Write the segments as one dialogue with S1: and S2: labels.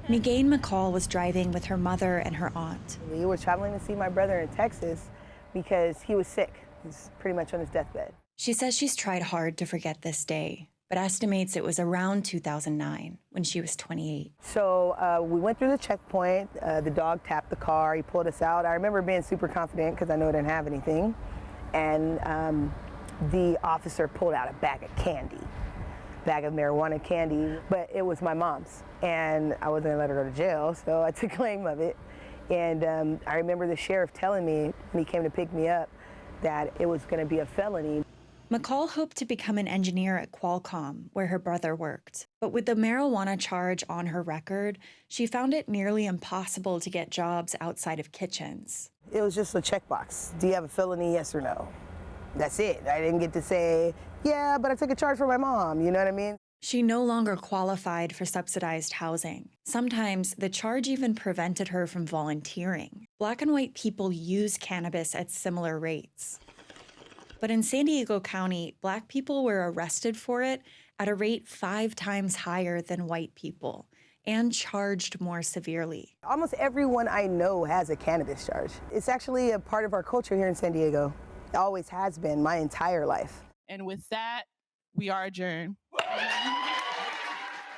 S1: Megain McCall was driving with her mother and her aunt.
S2: We were traveling to see my brother in Texas because he was sick. He's pretty much on his deathbed.
S1: She says she's tried hard to forget this day, but estimates it was around 2009 when she was 28.
S2: So we went through the checkpoint. The dog tapped the car. He pulled us out. I remember being super confident because I know I didn't have anything. And the officer pulled out a bag of marijuana candy, but it was my mom's. And I wasn't gonna let her go to jail, so I took claim of it. And I remember the sheriff telling me when he came to pick me up that it was gonna be a felony.
S1: McCall hoped to become an engineer at Qualcomm, where her brother worked. But with the marijuana charge on her record, she found it nearly impossible to get jobs outside of kitchens.
S2: It was just a checkbox. Do you have a felony, yes or no? That's it. I didn't get to say, yeah, but I took a charge for my mom, you know what I mean?
S1: She no longer qualified for subsidized housing. Sometimes the charge even prevented her from volunteering. Black and white people use cannabis at similar rates. But in San Diego County, Black people were arrested for it at a rate 5 times higher than white people and charged more severely.
S2: Almost everyone I know has a cannabis charge. It's actually a part of our culture here in San Diego. It always has been my entire life.
S3: And with that, we are adjourned.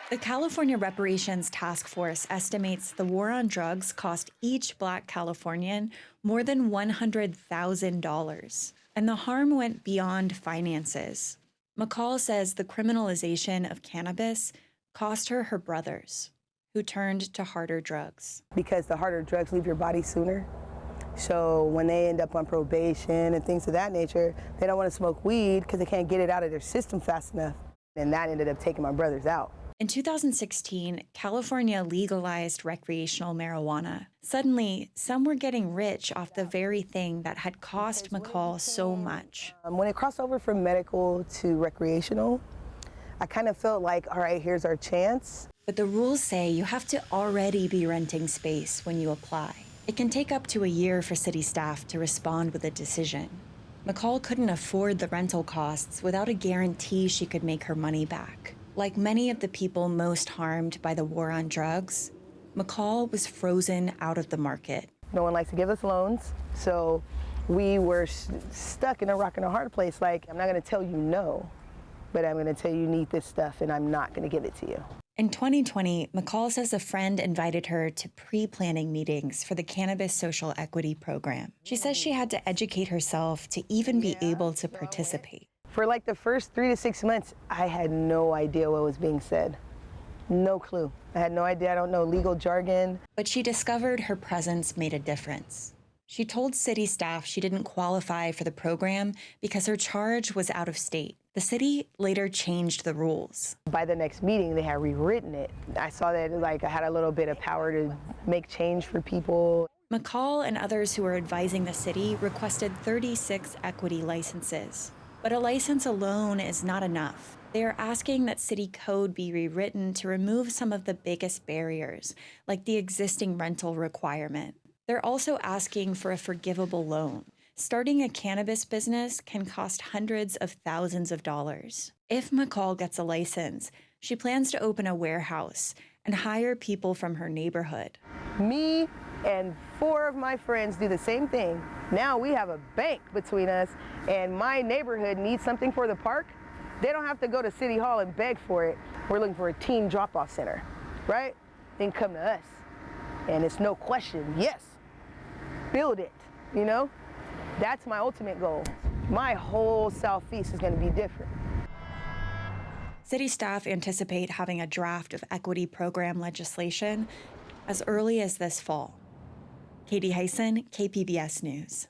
S1: The California Reparations Task Force estimates the war on drugs cost each Black Californian more than $100,000. And the harm went beyond finances. McCall says the criminalization of cannabis cost her her brothers, who turned to harder drugs.
S2: Because the harder drugs leave your body sooner. So when they end up on probation and things of that nature, they don't want to smoke weed because they can't get it out of their system fast enough. And that ended up taking my brothers out.
S1: In 2016, California legalized recreational marijuana. Suddenly, some were getting rich off the very thing that had cost McCall so much.
S2: When it crossed over from medical to recreational, I kind of felt like, all right, here's our chance.
S1: But the rules say you have to already be renting space when you apply. It can take up to a year for city staff to respond with a decision. McCall couldn't afford the rental costs without a guarantee she could make her money back. Like many of the people most harmed by the war on drugs, McCall was frozen out of the market.
S2: No one likes to give us loans, so we were stuck in a rock and a hard place. Like, I'm not going to tell you no, but I'm going to tell you need this stuff, and I'm not going to give it to you.
S1: In 2020, McCall says a friend invited her to pre-planning meetings for the Cannabis Social Equity Program. She says she had to educate herself to even be able to participate.
S2: For like the first 3 to 6 months, I had no idea what was being said. No clue. I had no idea. I don't know legal jargon.
S1: But she discovered her presence made a difference. She told city staff she didn't qualify for the program because her charge was out of state. The city later changed the rules.
S2: By the next meeting, they had rewritten it. I saw that like I had a little bit of power to make change for people.
S1: McCall and others who were advising the city requested 36 equity licenses. But a license alone is not enough. They are asking that city code be rewritten to remove some of the biggest barriers, like the existing rental requirement. They're also asking for a forgivable loan. Starting a cannabis business can cost hundreds of thousands of dollars. If McCall gets a license, she plans to open a warehouse and hire people from her neighborhood.
S2: Me and 4 of my friends do the same thing. Now we have a bank between us, and my neighborhood needs something for the park. They don't have to go to City Hall and beg for it. We're looking for a teen drop-off center, right? Then come to us. And it's no question, yes, build it, you know? That's my ultimate goal. My whole Southeast is gonna be different.
S1: City staff anticipate having a draft of equity program legislation as early as this fall. Katie Hyson, KPBS News.